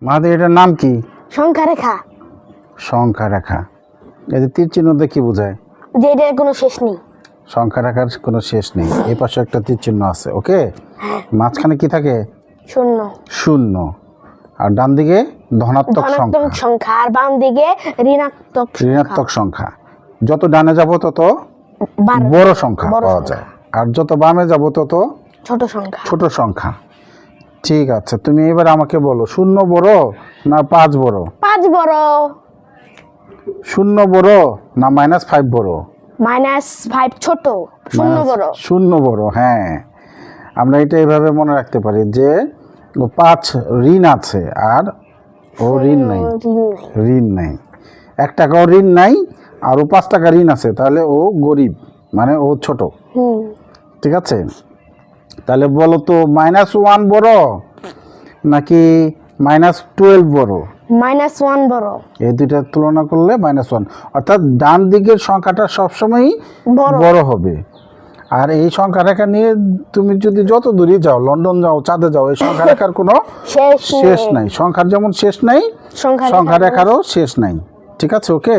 মাহাদি এটার নাম কি? সংখ্যা রেখা। সংখ্যা রেখা। এই যে তীর চিহ্ন দিয়ে কি বোঝায়? যে এটার কোনো শেষ নেই। সংখ্যা রেখার কোনো শেষ নেই। এই পাশে একটা তীর চিহ্ন আছে, ওকে। মাঝখানে কি থাকে? শূন্য। শূন্য। আর ডান দিকে ধনাত্মক সংখ্যা, সংখ্যা, আর বাম দিকে ঋণাত্মক ঋণাত্মক সংখ্যা। যত ডানে যাব তত বড় সংখ্যা পাওয়া যায়, আর যত বামে যাব তত ছোট সংখ্যা। ছোট সংখ্যা। ঠিক আছে, তুমি এবার আমাকে বলো, শূন্য বড় না 5 বড়? 5 বড়। শূন্য বড় না -5 বড়? -5 ছোট, শূন্য বড়। শূন্য বড়, হ্যাঁ। আমরা এটা এইভাবে মনে রাখতে পারি যে ও 5 ঋণ আছে আর ও ঋণ নাই। ঋণ নাই, 1 টাকাও ঋণ নাই, আর ও 5 টাকা ঋণ আছে, তাহলে ও গরিব, মানে ও ছোট। ঠিক আছে, তাহলে বলো তো -1 বড় নাকি -12 বড়? -1 বড়। এই দুইটা তুলনা করলে -1, অর্থাৎ ডান দিকের সংখ্যাটা সবসময়ই বড় হবে। আর এই সংখ্যা রেখা নিয়ে তুমি যদি যত দূরে যাও, লন্ডন যাও, চাঁদে যাও, এই সংখ্যা রেখার কোনো শেষ নাই। সংখ্যার যেমন শেষ নাই, সংখ্যা রেখারও শেষ নাই। ঠিক আছে, ওকে।